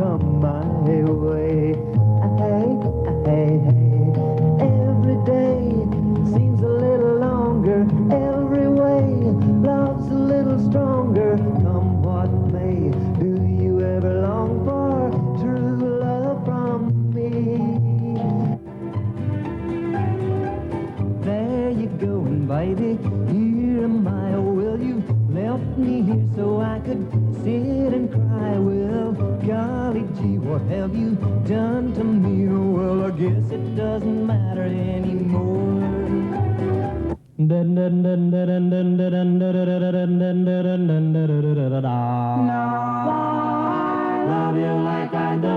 come my way. Hey, every day seems a little longer, every way love's a little stronger. Come what may, do you ever long for true love from me? There you go, baby, here am I. Oh, will you left me here so I could sit and cry? Well, golly gee, what have you done to me? Well, I guess it doesn't matter anymore. Love you like I do.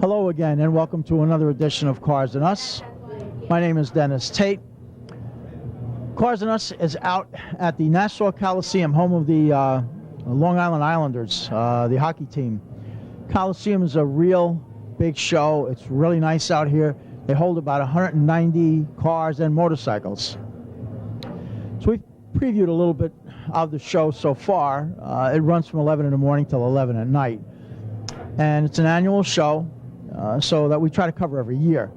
Hello again, and welcome to another edition of Cars and Us. My name is Dennis Tate. Cars and Us is out at the Nassau Coliseum, home of the Long Island Islanders, the hockey team. Coliseum is a real big show. It's really nice out here. They hold about 190 cars and motorcycles. So we've previewed a little bit of the show so far. It runs from 11 in the morning till 11 at night. And it's an annual show, so that we try to cover every year.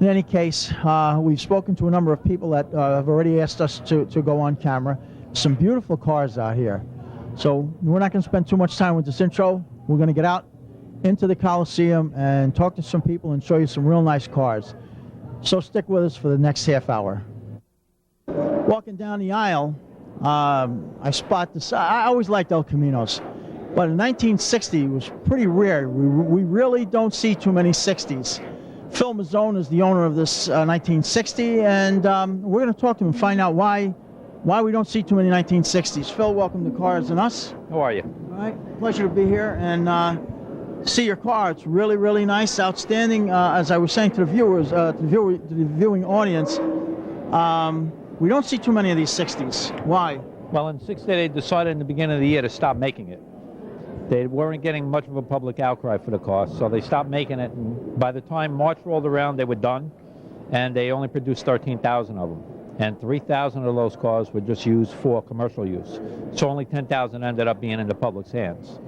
In any case, we've spoken to a number of people that have already asked us to go on camera. Some beautiful cars out here. So we're not going to spend too much time with this intro. We're going to get out into the Coliseum and talk to some people and show you some real nice cars. So stick with us for the next half hour. Walking down the aisle, I spot this. I always liked El Caminos, but in 1960 it was pretty rare. We really don't see too many 60s. Phil Mazzone is the owner of this 1960, and we're going to talk to him and find out why we don't see too many 1960s. Phil, welcome to Cars and Us. How are you? All right, pleasure to be here and see your car. It's really, really nice, outstanding. As I was saying to the viewers, to the viewing audience, we don't see too many of these 60s. Why? Well, in 60 they decided in the beginning of the year to stop making it. They weren't getting much of a public outcry for the cost, so they stopped making it. And by the time March rolled around, they were done, and they only produced 13,000 of them. And 3,000 of those cars were just used for commercial use. So only 10,000 ended up being in the public's hands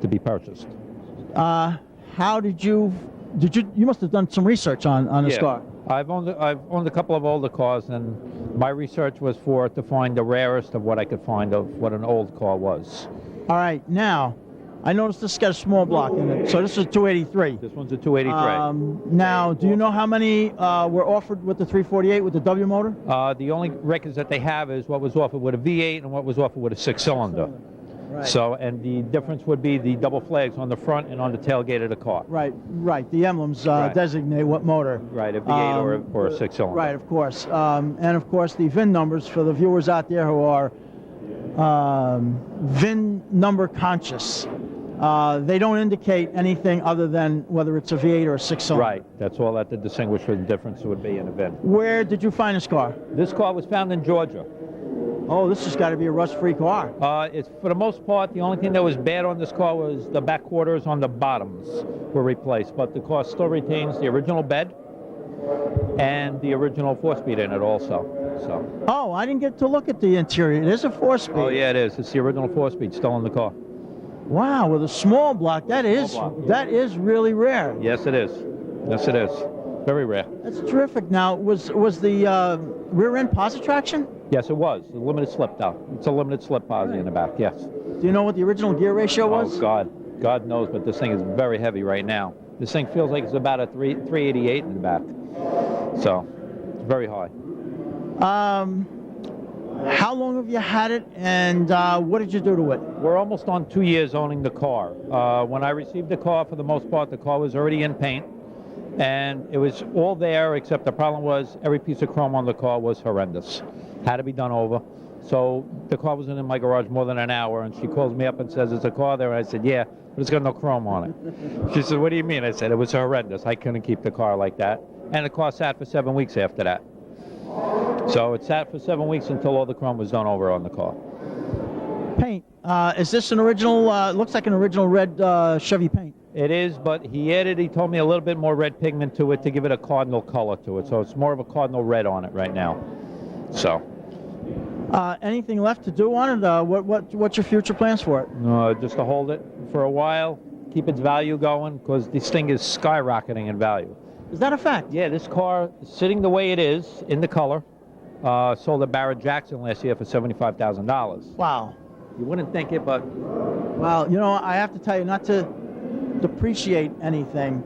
to be purchased. How did you must have done some research on this car. I've owned a couple of older cars, and my research was to find the rarest of what I could find of what an old car was. All right, now, I noticed this has got a small block in it, so this is a 283. This one's a 283. Now, do you know how many were offered with the 348 with the W motor? The only records that they have is what was offered with a V8 and what was offered with a 6-cylinder. Right. So, and the difference would be the double flags on the front and on the tailgate of the car. Right. The emblems designate what motor. Right, a V8 or a 6-cylinder. Right, of course. And of course, the VIN numbers for the viewers out there who are VIN number conscious. They don't indicate anything other than whether it's a V8 or a 6-cylinder. Right, that's all that the distinguish the difference would be in a VIN. Where did you find this car? This car was found in Georgia. Oh, this has got to be a rust-free car. It's for the most part, the only thing that was bad on this car was the back quarters on the bottoms were replaced, but the car still retains the original bed and the original 4-speed in it also. So. Oh, I didn't get to look at the interior. It is a 4-speed. Oh yeah, it is. It's the original 4-speed still in the car. Wow, with a small block, that is block, yeah. that is really rare. Yes, it is. Yes, it is. Very rare. That's terrific. Now, was the rear end posi traction? Yes, it was. A limited slip, though. It's a limited slip posi in the back, yes. Do you know what the original gear ratio was? Oh, God. God knows, but this thing is very heavy right now. This thing feels like it's about a 388 in the back. So, it's very high. How long have you had it, and what did you do to it? We're almost on 2 years owning the car. When I received the car, for the most part, the car was already in paint, and it was all there, except the problem was every piece of chrome on the car was horrendous. Had to be done over. So the car wasn't in my garage more than an hour, and she calls me up and says, "Is a car there?" And I said, "Yeah, but it's got no chrome on it." She said, "What do you mean?" I said, "It was horrendous. I couldn't keep the car like that." And the car sat for 7 weeks after that. So it sat for 7 weeks until all the chrome was done over on the car. Paint. Is this an original, looks like an original red Chevy paint? It is, but he told me a little bit more red pigment to it to give it a cardinal color to it. So it's more of a cardinal red on it right now. So. Anything left to do on it? What's your future plans for it? Just to hold it for a while, keep its value going, because this thing is skyrocketing in value. Is that a fact? Yeah, this car, sitting the way it is, in the color, sold at Barrett Jackson last year for $75,000. Wow. You wouldn't think it, but... Well, you know, I have to tell you, not to depreciate anything,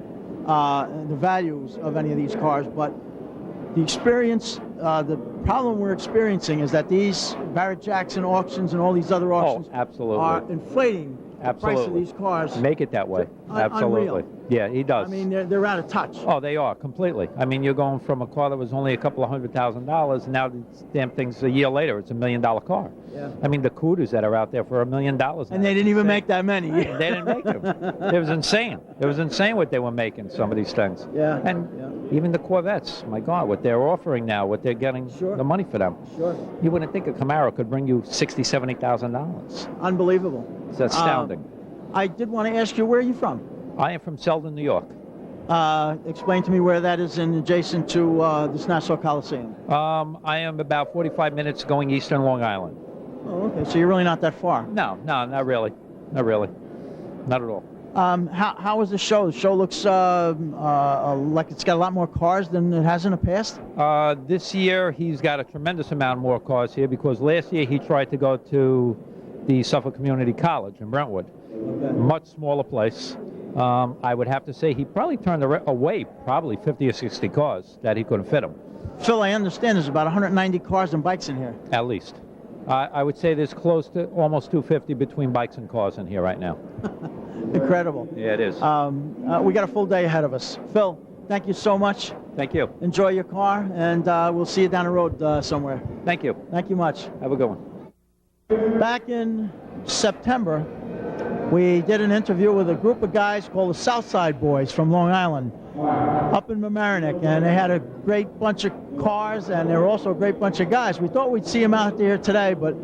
the values of any of these cars, but the experience, the problem we're experiencing is that these Barrett Jackson auctions and all these other auctions are inflating the price of these cars. Make it that way. Absolutely. Unreal. Yeah, he does. I mean, they're out of touch. Oh, they are, completely. I mean, you're going from a car that was only a couple of $100,000, and now these damn thing's a year later, it's $1 million car. Yeah. I mean, the Cooters that are out there for $1 million. And they didn't even make that many. They didn't make them. It was insane. It was insane what they were making, some of these things. Yeah. And even the Corvettes, my God, what they're offering now, what they're getting, the money for them. Sure. You wouldn't think a Camaro could bring you $60,000, $70,000. Unbelievable. It's astounding. I did want to ask you, where are you from? I am from Selden, New York. Explain to me where that is adjacent to this Nassau Coliseum. I am about 45 minutes going eastern Long Island. Oh, okay. So you're really not that far. No, not really. Not really. Not at all. How was the show? The show looks like it's got a lot more cars than it has in the past. This year he's got a tremendous amount more cars here, because last year he tried to go to the Suffolk Community College in Brentwood. Okay. Much smaller place. I would have to say he probably turned away probably 50 or 60 cars that he couldn't fit them. Phil, I understand there's about 190 cars and bikes in here. At least. I would say there's close to almost 250 between bikes and cars in here right now. Incredible. Yeah, it is. We got a full day ahead of us. Phil, thank you so much. Thank you. Enjoy your car, and we'll see you down the road somewhere. Thank you. Thank you much. Have a good one. Back in September, we did an interview with a group of guys called the Southside Boys from Long Island, up in Mamaroneck, and they had a great bunch of cars, and they were also a great bunch of guys. We thought we'd see them out there today, but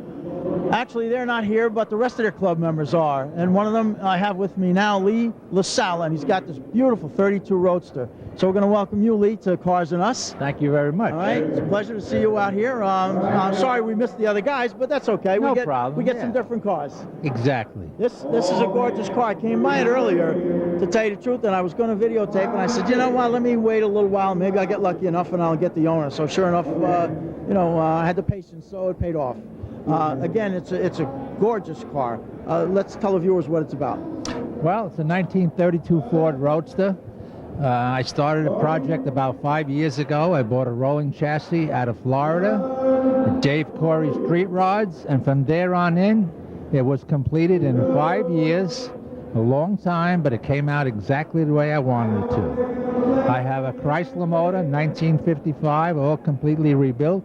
actually they're not here, but the rest of their club members are. And one of them I have with me now, Lee LaSalle, and he's got this beautiful 32 Roadster. So we're going to welcome you, Lee, to Cars and Us. Thank you very much. All right, it's a pleasure to see you out here. I'm sorry we missed the other guys, but that's okay. No problem. We get some different cars. Exactly. This is a gorgeous car. I came by it earlier, to tell you the truth, and I was going to videotape, and I said, you know what, let me wait a little while. Maybe I'll get lucky enough, and I'll get the owner. So sure enough, I had the patience, so it paid off. Again, it's a gorgeous car. Let's tell the viewers what it's about. Well, it's a 1932 Ford Roadster. I started a project about 5 years ago. I bought a rolling chassis out of Florida, Dave Corey street rods, and from there on in, it was completed in 5 years. A long time, but it came out exactly the way I wanted it to. I have a Chrysler motor, 1955, all completely rebuilt.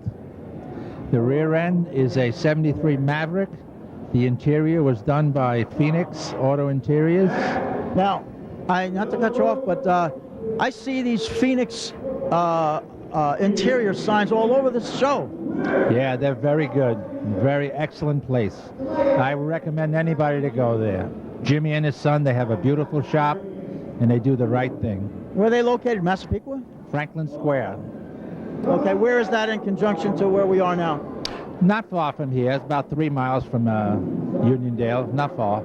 The rear end is a 73 Maverick. The interior was done by Phoenix Auto Interiors. Now, not to cut you off, but I see these Phoenix interior signs all over this show. Yeah, they're very good. Very excellent place. I would recommend anybody to go there. Jimmy and his son, they have a beautiful shop, and they do the right thing. Where are they located? Massapequa? Franklin Square. Okay, where is that in conjunction to where we are now? Not far from here. It's about 3 miles from Uniondale. Not far.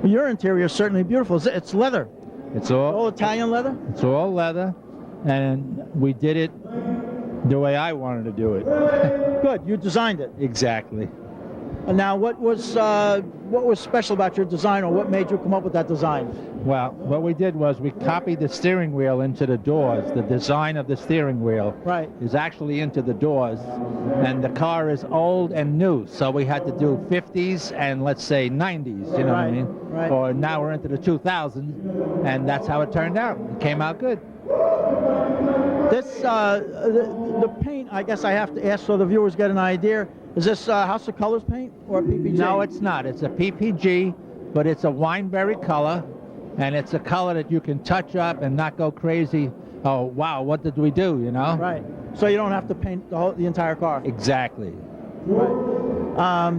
Your interior is certainly beautiful. It's leather. It's All all Italian leather? it's all leather, and we did it the way I wanted to do it. Good. You designed it. Exactly. And now, what was special about your design, or what made you come up with that design? Well, what we did was we copied the steering wheel into the doors. The design of the steering wheel Right. is actually into the doors, and the car is old and new, so we had to do 50s and let's say 90s, you know what I Right, mean? right. Or now we're into the 2000s, and that's how it turned out. It came out good. This the paint. I guess I have to ask so the viewers get an idea. Is this House of Colors paint or PPG? No, it's not. It's a PPG, but it's a wineberry color, and it's a color that you can touch up and not go crazy. Oh, wow, what did we do, you know? Right. So you don't have to paint the entire car. Exactly. Right.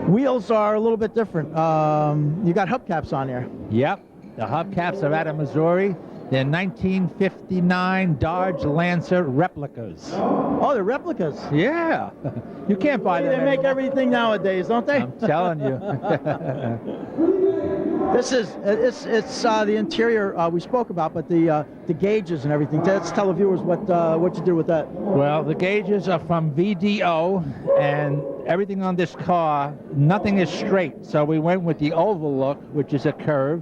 Wheels are a little bit different. You got hubcaps on there. Yep. The hubcaps are out of Missouri. They're 1959 Dodge Lancer replicas. Oh, they're replicas. Yeah. You can't buy them They make anymore. everything nowadays, don't they? I'm telling you. This is it's the interior we spoke about, but the gauges and everything. Let's tell the viewers what you did with that. Well, the gauges are from VDO, and everything on this car, nothing is straight. So we went with the oval look, which is a curve,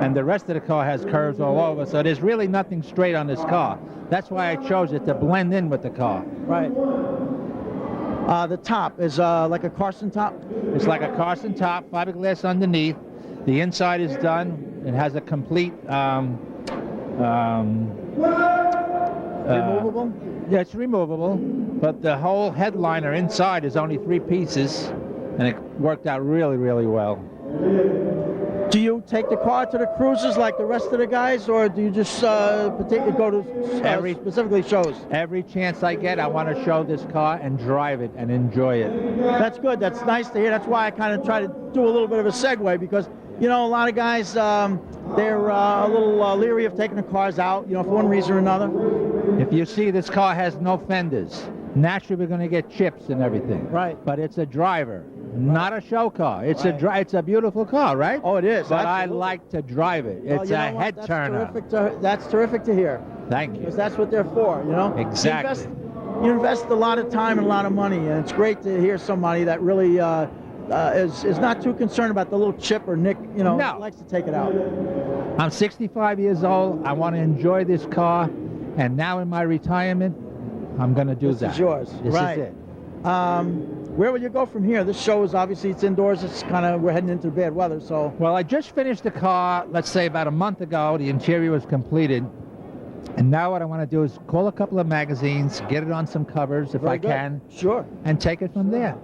and the rest of the car has curves all over. So there's really nothing straight on this car. That's why I chose it to blend in with the car. Right. The top is like a Carson top. It's like a Carson top, fiberglass underneath. The inside is done. It has a complete Removable. yeah, it's removable, but the whole headliner inside is only 3 pieces, and it worked out really, really well. Do you take the car to the cruises like the rest of the guys, or do you just go to specifically shows? Every chance I get, I want to show this car and drive it and enjoy it. That's good. That's nice to hear. That's why I kind of try to do a little bit of a segue, because you know a lot of guys they're a little leery of taking the cars out, you know, for one reason or another. If you see this car has no fenders, naturally we're going to get chips and everything. Right. But it's a driver, not a show car. It's Right. it's a beautiful car, right? Oh, it is. But absolutely. I like to drive it. Well, It's you a know what? head turner. That's terrific to hear, Thank you. because that's what they're for, you know. Exactly. You invest a lot of time and a lot of money, and it's great to hear somebody that really is not too concerned about the little chip or nick, you know, No. likes to take it out. I'm 65 years old. I want to enjoy this car, and now in my retirement, I'm going to do This that. is yours. This Right. is it. Where will you go from here? This show is obviously it's indoors. It's we're heading into bad weather, so Well, I just finished the car, let's say about a month ago. The interior was completed. And now what I want to do is call a couple of magazines, get it on some covers if very I good. can, Sure. and take it from there.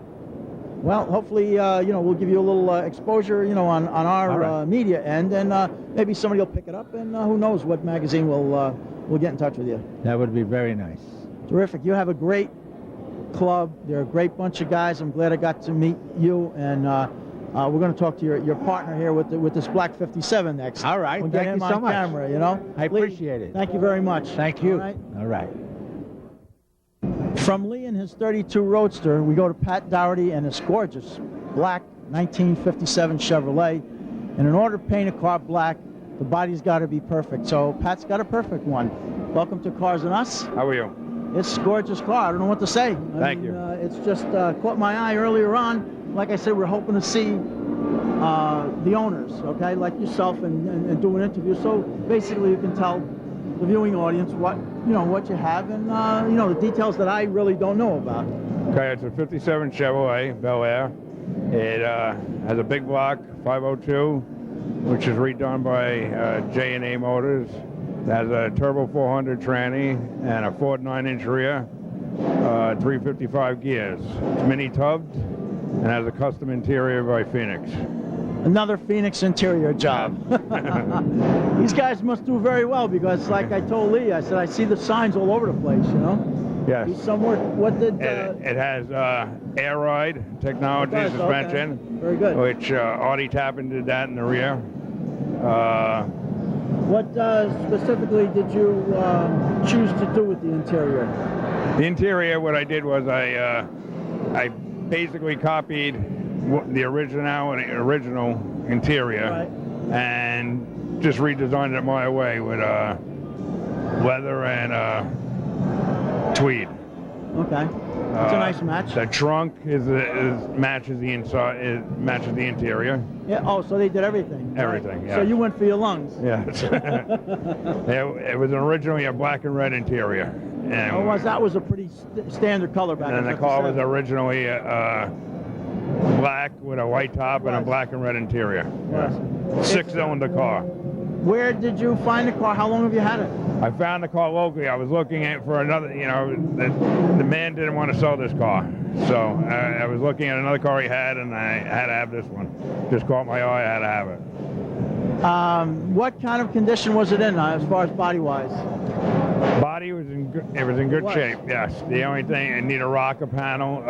Well, hopefully, you know, we'll give you a little exposure, you know, on our All right. media end, and maybe somebody will pick it up, and who knows what magazine will get in touch with you. That would be very nice. Terrific. You have a great club. They're a great bunch of guys. I'm glad I got to meet you, and we're going to talk to your partner here with this Black 57 next. All right. We'll get Thank him you so on much. camera, you know. I Lee, appreciate it. Thank you very much. Thank you. All right. All right. From Lee and his 32 Roadster, we go to Pat Dougherty and his gorgeous black 1957 Chevrolet. And in order to paint a car black, the body's got to be perfect. So Pat's got a perfect one. Welcome to Cars and Us. How are you? It's a gorgeous car. I don't know what to say. Thank you. It's just caught my eye earlier on. Like I said, we're hoping to see the owners, okay, like yourself, and do an interview. So basically, you can tell the viewing audience what you have, and you know, the details that I really don't know about. Okay, it's a 57 Chevrolet Bel Air. It has a big block 502, which is redone by J&A Motors. It has a turbo 400 tranny and a Ford 9-inch rear, 355 gears. It's mini tubbed and has a custom interior by Phoenix. Another Phoenix interior job. These guys must do very well, because like I told Lee, I said I see the signs all over the place, you know. Yes. He's somewhere. What did? It has air ride technology It does, suspension, okay. Very good. which Audi Tappan did that in the rear. What specifically did you choose to do with the interior? The interior, what I did was I basically copied the original interior, Right. and just redesigned it my way with leather and tweed. Okay. It's a nice match. The trunk matches the inside. It matches the interior. Yeah. Oh, so they did everything. right? Everything, So yes. you went for your lungs. Yes. It was originally a black and red interior. And Oh, that was a pretty standard color back and in then the car was 57. originally black with a white top and a black and red interior. Yes. Six-cylinder car. Where did you find the car? How long have you had it? I found the car locally. I was looking at for another, the man didn't want to sell this car. So I was looking at another car he had, and I had to have this one. Just caught my eye, I had to have it. What kind of condition was it in as far as body-wise? Body was in good shape, yes. The only thing, it needed a rocker panel,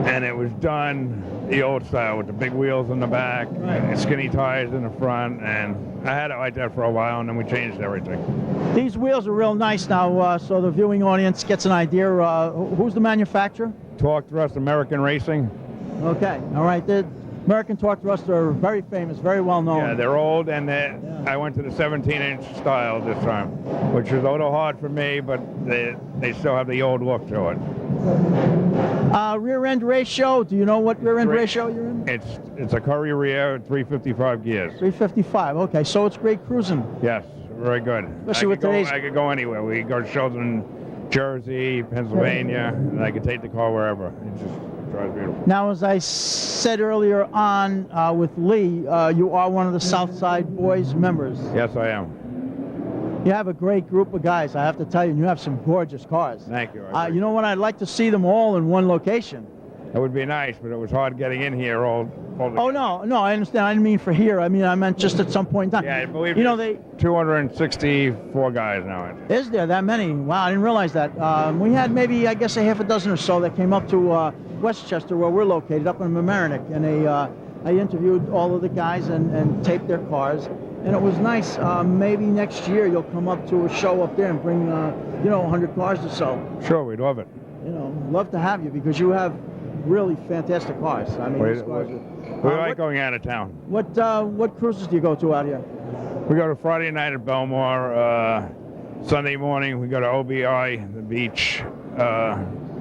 and it was done the old style with the big wheels in the back, Right. skinny tires in the front, and I had it like that for a while, and then we changed everything. These wheels are real nice now, so the viewing audience gets an idea. Who's the manufacturer? Torque Thrust American Racing. Okay, all right. The American Torque Thrust are very famous, very well known. Yeah, they're old, and I went to the 17-inch style this time, which was a little hard for me, but they still have the old look to it. Rear end ratio, do you know what rear end ratio you're in? It's a Curry rear, 355 gears. 355, okay, so it's great cruising. Yes, very good. Especially with today's- I could go anywhere. We go to shows in Jersey, Pennsylvania, and I could take the car wherever. It just drives beautiful. Now, as I said earlier on with Lee, you are one of the Southside Boys members. Yes, I am. You have a great group of guys, I have to tell you, and you have some gorgeous cars. Thank you. You know what, I'd like to see them all in one location. It would be nice, but it was hard getting in here all Oh, no, I understand. I didn't mean for here. I meant just at some point in time. Yeah, I believe you know, there's 264 guys now. Is there that many? Wow, I didn't realize that. We had maybe, I guess, a half a dozen or so that came up to Westchester, where we're located, up in Mamaroneck, and I interviewed all of the guys and taped their cars, and it was nice. Maybe next year you'll come up to a show up there and bring, 100 cars or so. Sure, we'd love it. Love to have you because you have really fantastic cars. I mean, these cars We like going out of town. What cruises do you go to out here? We go to Friday night at Belmar. Sunday morning we go to OBI, the beach.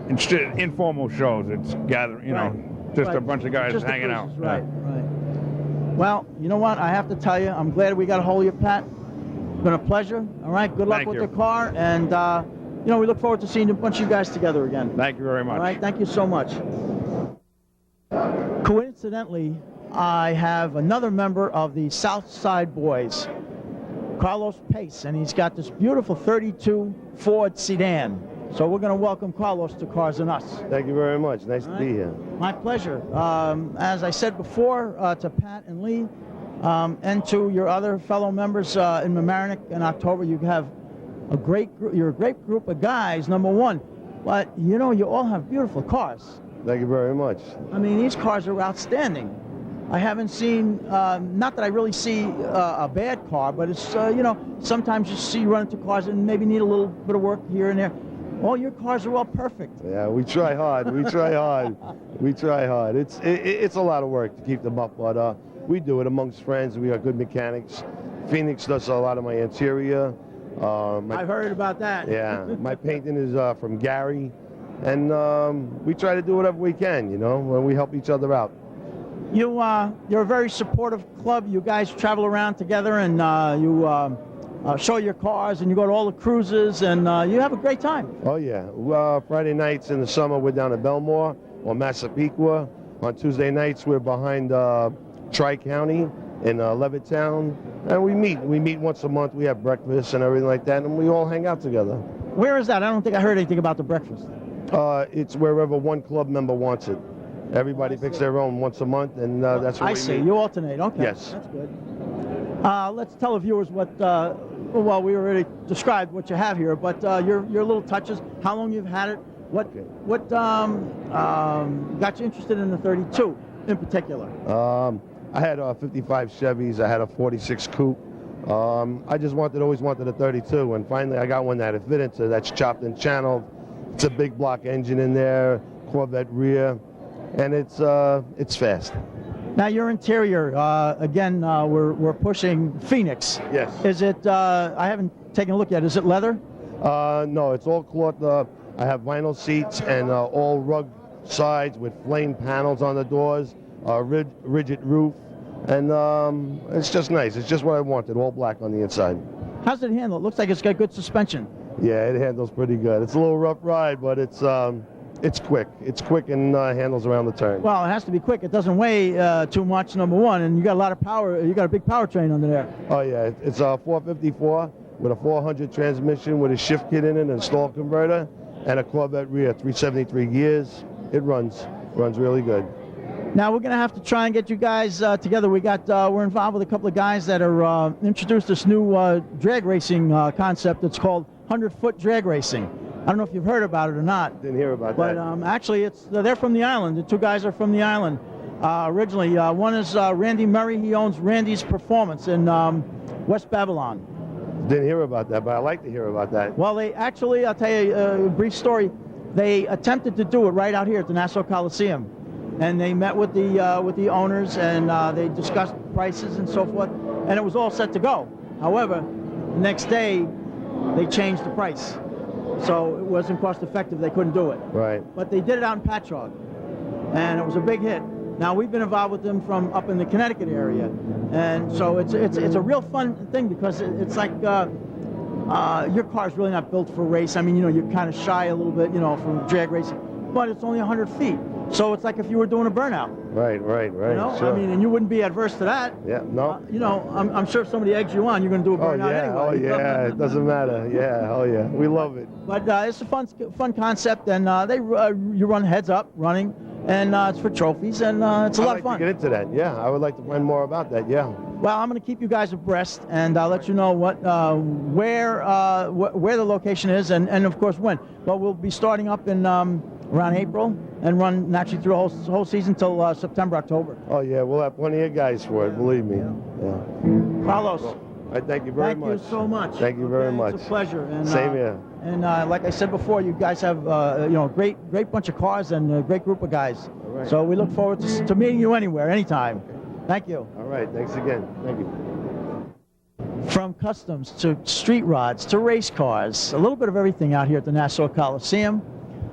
It's just informal shows. It's gathering, just a bunch of guys Just the hanging out. cruises, Right. Well, you know what? I have to tell you, I'm glad we got a hold of you, Pat. It's been a pleasure. All right. Good luck Thank with you. the car, and we look forward to seeing a bunch of you guys together again. Thank you very much. All right. Thank you so much. Coincidentally, I have another member of the Southside Boys, Carlos Pace, and he's got this beautiful 32 Ford sedan. So we're going to welcome Carlos to Cars and Us. Thank you very much. Nice to be here. My pleasure. As I said before, to Pat and Lee, and to your other fellow members in Mamaroneck in October, you have you're a great group of guys, number one. But, you all have beautiful cars. Thank you very much. I mean, these cars are outstanding. I haven't seen, not that I really see a bad car, but it's, sometimes you see run into cars and maybe need a little bit of work here and there. All your cars are all perfect. Yeah, we try hard. We try hard. We try hard. It's a lot of work to keep them up, but we do it amongst friends. We are good mechanics. Phoenix does a lot of my interior. I've heard about that. Yeah, my painting is from Gary, and we try to do whatever we can. When we help each other out. You're a very supportive club. You guys travel around together and you show your cars and you go to all the cruises and you have a great time. Oh yeah. Friday nights in the summer we're down at Belmar or Massapequa. On Tuesday nights we're behind Tri-County in Levittown, and we meet. We meet once a month. We have breakfast and everything like that, and we all hang out together. Where is that? I don't think I heard anything about the breakfast. It's wherever one club member wants it. Everybody picks their own once a month, and that's where I we see. meet. You alternate. Okay. Yes. That's good. Let's tell the viewers what. Well, we already described what you have here, but your little touches. How long you've had it? What got you interested in the 32 in particular? I had 55 Chevys. I had a 46 coupe. I just always wanted a 32, and finally I got one that it fit into. That's chopped and channeled. It's a big block engine in there, Corvette rear. and it's fast. Now your interior, again, we're pushing Phoenix. Yes. Is it? I haven't taken a look yet. Is it leather? No, it's all cloth. I have vinyl seats and all rug sides with flame panels on the doors, rigid roof, and it's just nice. It's just what I wanted, all black on the inside. How's it handle? It looks like it's got good suspension. Yeah, it handles pretty good. It's a little rough ride, but it's quick. It's quick and handles around the turn. Well, it has to be quick. It doesn't weigh too much, number one, and you got a lot of power. You got a big powertrain under there. Oh yeah, it's a 454 with a 400 transmission with a shift kit in it, an stall converter, and a Corvette rear, 373 gears. It runs really good. Now we're going to have to try and get you guys together. We're involved with a couple of guys that are introduced this new drag racing concept. It's called 100-foot drag racing. I don't know if you've heard about it or not. Didn't hear about but, that. But actually, they're from the island. The two guys are from the island originally. One is Randy Murray. He owns Randy's Performance in West Babylon. Didn't hear about that, but I'd like to hear about that. Well, they actually, I'll tell you a brief story. They attempted to do it right out here at the Nassau Coliseum. And they met with the owners, and they discussed prices and so forth, and it was all set to go. However, the next day, they changed the price. So it wasn't cost effective. They couldn't do it. Right. But they did it out in Patchogue, and it was a big hit. Now, we've been involved with them from up in the Connecticut area, and so it's a real fun thing because it's like your car's really not built for race. I mean, you're kind of shy a little bit, from drag racing, but it's only 100 feet. So it's like if you were doing a burnout. Right. Sure. I mean, and you wouldn't be adverse to that. Yeah, no. I'm sure if somebody eggs you on, you're going to do a burnout anyway. Oh, yeah, it doesn't matter. Yeah, oh, yeah, we love it. But it's a fun concept, and you run heads up running, and it's for trophies, and it's a lot of fun. I'd like to get into that, yeah. I would like to find more about that, yeah. Well, I'm going to keep you guys abreast, and I'll let you know where the location is, and of course when. But we'll be starting up in around April and run naturally through the whole season till September, October. Oh yeah, we'll have plenty of guys for it, believe me. Yeah. Carlos, Well, I thank you very much. Thank you so much. Thank you very much. It's a pleasure. And, Same here. And like I said before, you guys have great bunch of cars and a great group of guys. All right. So we look forward to meeting you anywhere, anytime. Thank you. All right, thanks again. Thank you. From customs to street rods to race cars, a little bit of everything out here at the Nassau Coliseum.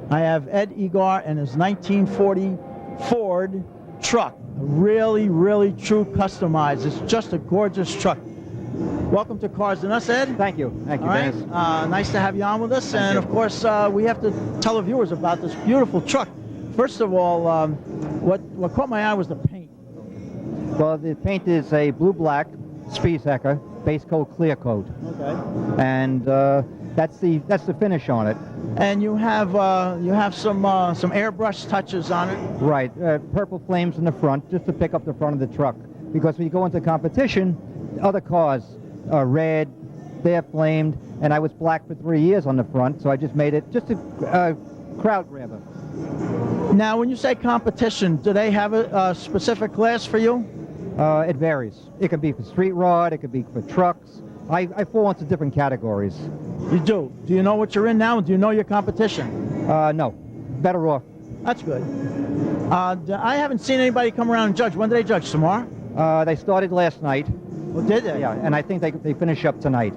I have Ed Egar and his 1940 Ford truck. Really, really true customized. It's just a gorgeous truck. Welcome to Cars and Us, Ed. Thank you, All Dennis. right. Nice to have you on with us. Thank and you. of course, we have to tell the viewers about this beautiful truck. First of all, what caught my eye was the paint. Well, the paint is a blue-black Spieshecker base coat, clear coat, Okay. and that's the finish on it. And you have some airbrush touches on it. Right, purple flames in the front, just to pick up the front of the truck. Because when you go into competition, other cars are red, they're flamed, and I was black for 3 years on the front, so I just made it just a crowd grabber. Now, when you say competition, do they have a specific class for you? It varies. It could be for street rod, it could be for trucks. I fall into different categories. You do. Do you know what you're in now? Do you know your competition? No, better off. That's good. I haven't seen anybody come around and judge. When do they judge? Tomorrow? They started last night. Well, did they? Yeah, and I think they finish up tonight.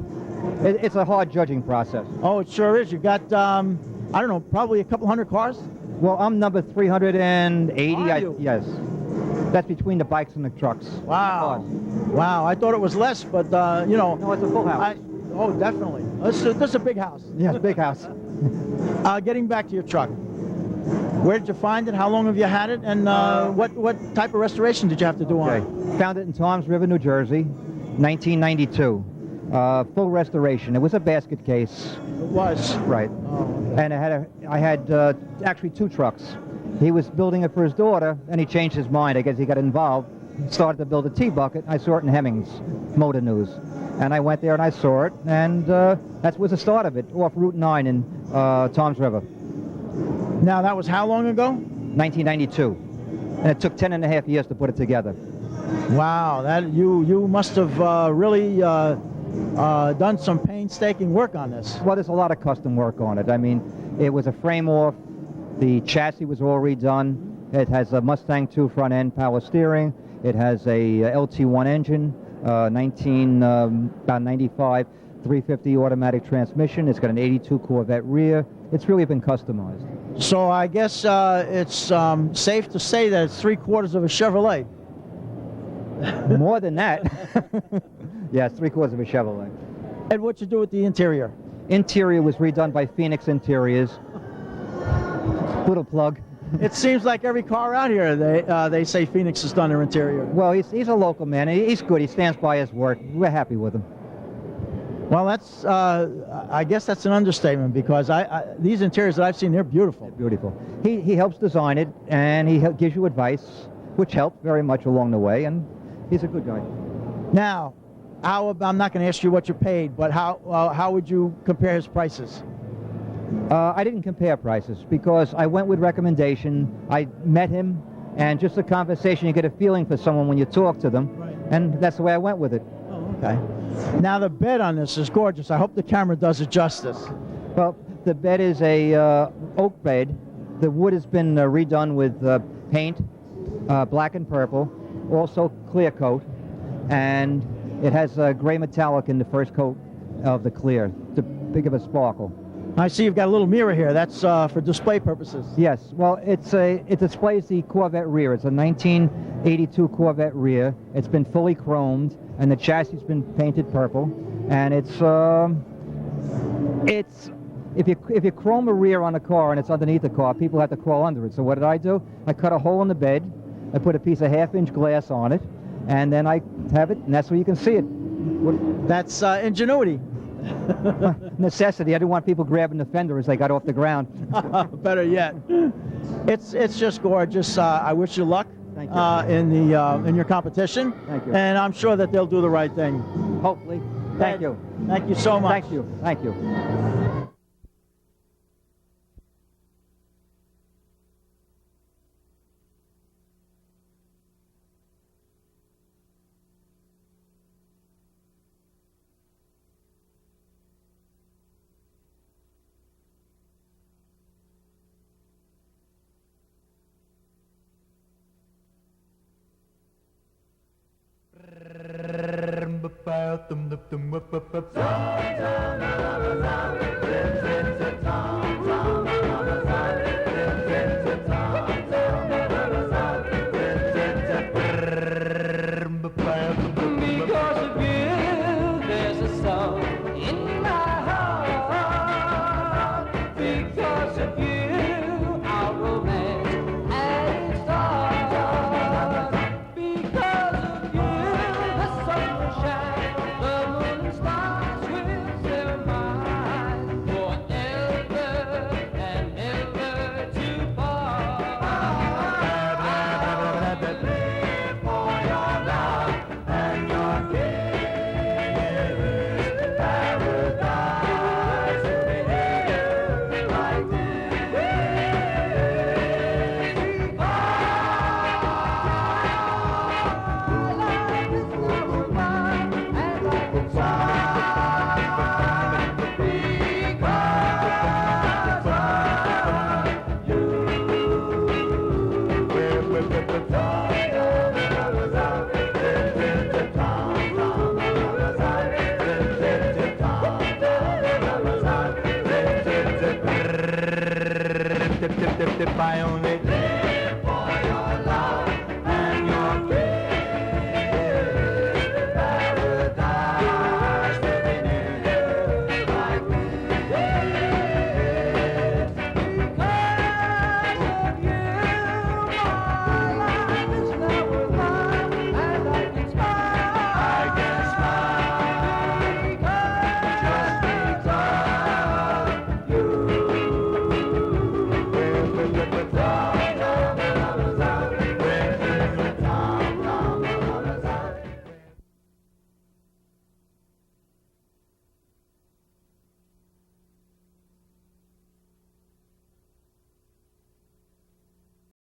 It's a hard judging process. Oh, it sure is. You got, I don't know, probably a couple hundred cars? Well, I'm number 380. Are you? Yes. That's between the bikes and the trucks. Wow. Wow, I thought it was less, but, No, it's a full house. Oh, definitely. This is a big house. Yes, big house. Getting back to your truck. Where did you find it? How long have you had it? And what type of restoration did you have to do on it? Found it in Toms River, New Jersey, 1992. Full restoration. It was a basket case. It was. Right. Oh, And I had actually two trucks. He was building it for his daughter, and he changed his mind. I guess he got involved, started to build a T-bucket. I saw it in Hemmings, Motor News. And I went there and I saw it, and that was the start of it, off Route 9 in Toms River. Now, that was how long ago? 1992. And it took 10 and a half years to put it together. Wow, that you must have really done some painstaking work on this. Well, there's a lot of custom work on it. I mean, it was a frame off. The chassis was all redone. It has a Mustang 2 front end, power steering. It has a LT1 engine, about 95, 350 automatic transmission. It's got an 82 Corvette rear. It's really been customized. So I guess it's safe to say that it's 3/4 of a Chevrolet. More than that. Yeah, it's 3/4 of a Chevrolet. And what you do with the interior? Interior was redone by Phoenix Interiors. Little plug. It seems like every car out here, they say Phoenix has done their interior. Well, he's a local man. He's good. He stands by his word. We're happy with him. Well, that's I guess that's an understatement, because these interiors that I've seen, they're beautiful. Beautiful. He helps design it, and he gives you advice, which helped very much along the way, and he's a good guy. Now, I'm not going to ask you what you paid, but how would you compare his prices? I didn't compare prices because I went with recommendation. I met him, and just a conversation, you get a feeling for someone when you talk to them, Right. and that's the way I went with it. Oh, okay. Now the bed on this is gorgeous. I hope the camera does it justice. Well, the bed is a oak bed. The wood has been redone with paint, black and purple, also clear coat, and it has gray metallic in the first coat of the clear, the big of a sparkle. I see you've got a little mirror here. That's for display purposes. Yes, well, it displays the Corvette rear. It's a 1982 Corvette rear. It's been fully chromed, and the chassis has been painted purple. And it's if you chrome a rear on a car and it's underneath the car, people have to crawl under it. So what did I do? I cut a hole in the bed. I put a piece of 1/2-inch glass on it, and then I have it, and that's where you can see it. That's ingenuity. Necessity. I didn't want people grabbing the fender as they got off the ground. Better yet. It's just gorgeous. I wish you luck. Thank you. In your competition. Thank you. And I'm sure that they'll do the right thing. Hopefully. Thank you. Thank you so much. Thank you. Thank you. Because of you, there's a song in my heart. Because of you, our romance had its start. Because of you, the sun will shine, the moon and stars will fill my eyes forever and ever to part. Live for your love and your kiss, paradise will be here like this. Life is never mine, and I can shine because of you. If I only